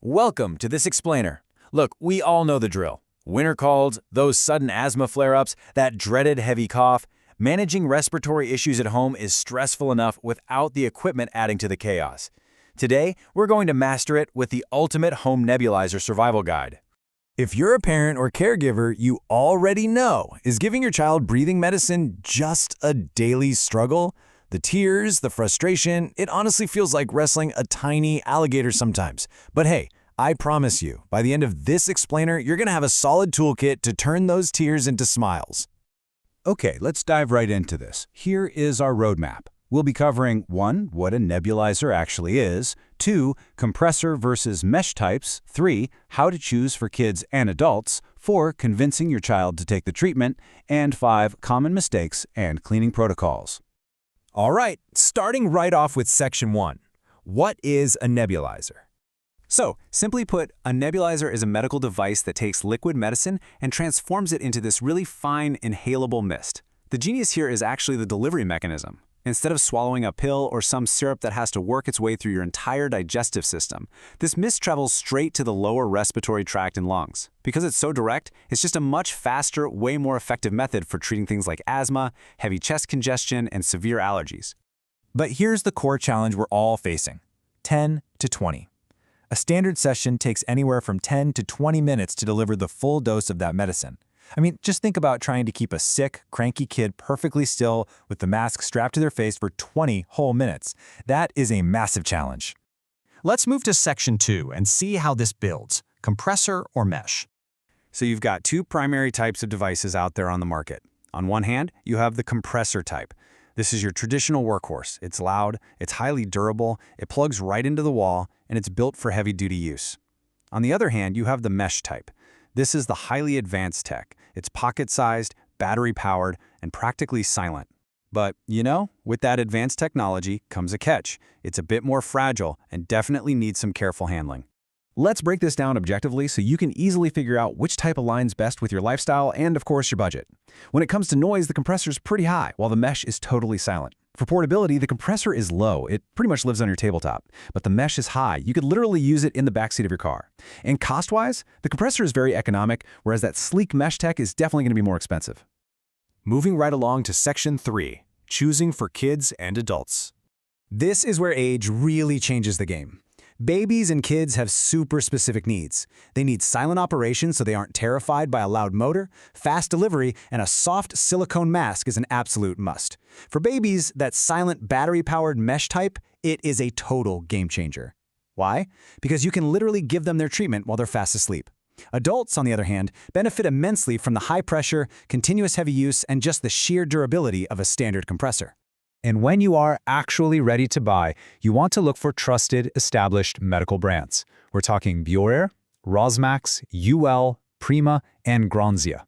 Welcome to this explainer. Look, we all know the drill. Winter colds, those sudden asthma flare-ups, that dreaded heavy cough. Managing respiratory issues at home is stressful enough without the equipment adding to the chaos. Today, we're going to master it with the ultimate home nebulizer survival guide. If you're a parent or caregiver, you already know, is giving your child breathing medicine just a daily struggle? The tears, the frustration, it honestly feels like wrestling a tiny alligator sometimes. But hey, I promise you, by the end of this explainer, you're going to have a solid toolkit to turn those tears into smiles. Okay, let's dive right into this. Here is our roadmap. We'll be covering 1. What a nebulizer actually is, 2. Compressor versus mesh types, 3. How to choose for kids and adults, 4. Convincing your child to take the treatment, and 5. Common mistakes and cleaning protocols. All right, starting right off with Section 1. What is a nebulizer? So, simply put, a nebulizer is a medical device that takes liquid medicine and transforms it into this really fine, inhalable mist. The genius here is actually the delivery mechanism. Instead of swallowing a pill or some syrup that has to work its way through your entire digestive system, this mist travels straight to the lower respiratory tract and lungs. Because it's so direct, it's just a much faster, way more effective method for treating things like asthma, heavy chest congestion, and severe allergies. But here's the core challenge we're all facing: 10 to 20. A standard session takes anywhere from 10 to 20 minutes to deliver the full dose of that medicine. I mean, just think about trying to keep a sick, cranky kid perfectly still with the mask strapped to their face for 20 whole minutes. That is a massive challenge. Let's move to Section 2 and see how this builds: compressor or mesh. So you've got two primary types of devices out there on the market. On one hand, you have the compressor type. This is your traditional workhorse. It's loud, it's highly durable, it plugs right into the wall, and it's built for heavy-duty use. On the other hand, you have the mesh type. This is the highly advanced tech. It's pocket-sized, battery-powered, and practically silent. But, with that advanced technology comes a catch. It's a bit more fragile and definitely needs some careful handling. Let's break this down objectively so you can easily figure out which type aligns best with your lifestyle and, of course, your budget. When it comes to noise, the compressor is pretty high, while the mesh is totally silent. For portability, the compressor is low. It pretty much lives on your tabletop. But the mesh is high. You could literally use it in the backseat of your car. And cost-wise, the compressor is very economic, whereas that sleek mesh tech is definitely going to be more expensive. Moving right along to Section 3, choosing for kids and adults. This is where age really changes the game. Babies and kids have super specific needs. They need silent operation so they aren't terrified by a loud motor, fast delivery, and a soft silicone mask is an absolute must. For babies, that silent battery-powered mesh type, it is a total game changer. Why? Because you can literally give them their treatment while they're fast asleep. Adults, on the other hand, benefit immensely from the high pressure, continuous heavy use, and just the sheer durability of a standard compressor. And when you are actually ready to buy, you want to look for trusted, established medical brands. We're talking Bioer, Rosmax, UL, Prima, and Granzia.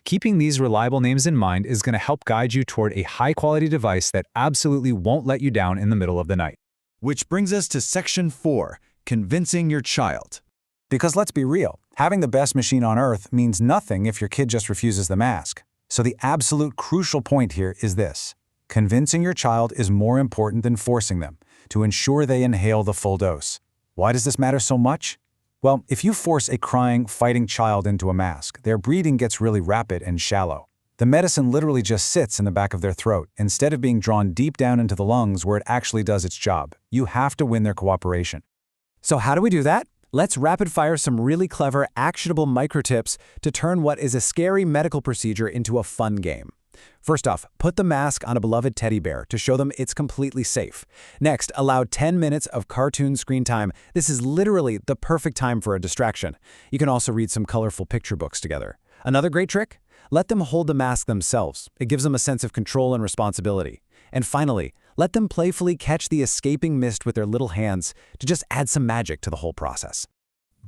Keeping these reliable names in mind is going to help guide you toward a high-quality device that absolutely won't let you down in the middle of the night. Which brings us to Section 4, convincing your child. Because let's be real, having the best machine on earth means nothing if your kid just refuses the mask. So the absolute crucial point here is this: convincing your child is more important than forcing them to ensure they inhale the full dose. Why does this matter so much? Well, if you force a crying, fighting child into a mask, their breathing gets really rapid and shallow. The medicine literally just sits in the back of their throat instead of being drawn deep down into the lungs where it actually does its job. You have to win their cooperation. So how do we do that? Let's rapid fire some really clever, actionable micro tips to turn what is a scary medical procedure into a fun game. First off, put the mask on a beloved teddy bear to show them it's completely safe. Next, allow 10 minutes of cartoon screen time. This is literally the perfect time for a distraction. You can also read some colorful picture books together. Another great trick? Let them hold the mask themselves. It gives them a sense of control and responsibility. And finally, let them playfully catch the escaping mist with their little hands to just add some magic to the whole process.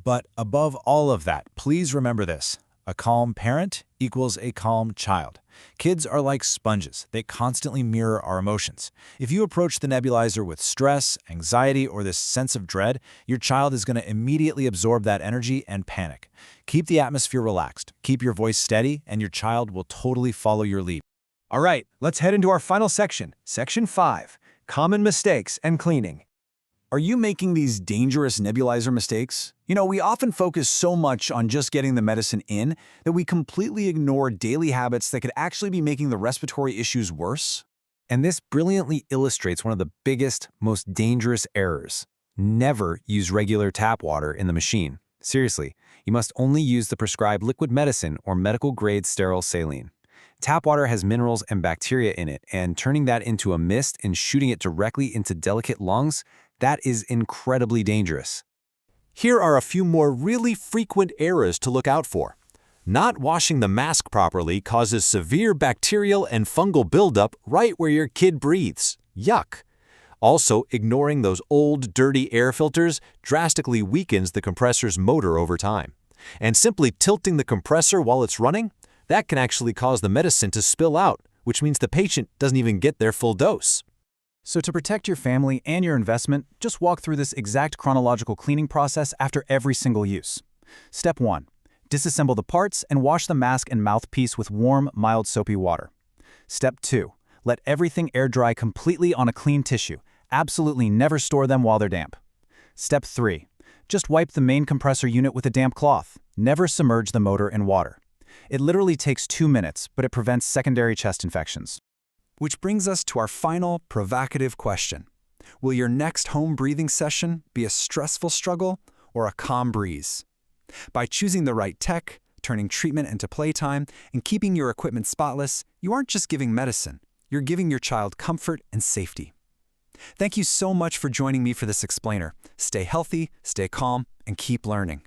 But above all of that, please remember this: a calm parent equals a calm child. Kids are like sponges. They constantly mirror our emotions. If you approach the nebulizer with stress, anxiety, or this sense of dread, your child is going to immediately absorb that energy and panic. Keep the atmosphere relaxed, keep your voice steady, and your child will totally follow your lead. All right, let's head into our final section, Section 5, Common Mistakes and Cleaning. Are you making these dangerous nebulizer mistakes? We often focus so much on just getting the medicine in that we completely ignore daily habits that could actually be making the respiratory issues worse. And this brilliantly illustrates one of the biggest, most dangerous errors. Never use regular tap water in the machine. Seriously, you must only use the prescribed liquid medicine or medical-grade sterile saline. Tap water has minerals and bacteria in it, and turning that into a mist and shooting it directly into delicate lungs, that is incredibly dangerous. Here are a few more really frequent errors to look out for. Not washing the mask properly causes severe bacterial and fungal buildup right where your kid breathes. Yuck! Also, ignoring those old, dirty air filters drastically weakens the compressor's motor over time. And simply tilting the compressor while it's running, that can actually cause the medicine to spill out, which means the patient doesn't even get their full dose. So to protect your family and your investment, just walk through this exact chronological cleaning process after every single use. Step 1. Disassemble the parts and wash the mask and mouthpiece with warm, mild soapy water. Step 2. Let everything air dry completely on a clean tissue. Absolutely never store them while they're damp. Step 3. Just wipe the main compressor unit with a damp cloth. Never submerge the motor in water. It literally takes 2 minutes, but it prevents secondary chest infections. Which brings us to our final provocative question. Will your next home breathing session be a stressful struggle or a calm breeze? By choosing the right tech, turning treatment into playtime, and keeping your equipment spotless, you aren't just giving medicine, you're giving your child comfort and safety. Thank you so much for joining me for this explainer. Stay healthy, stay calm, and keep learning.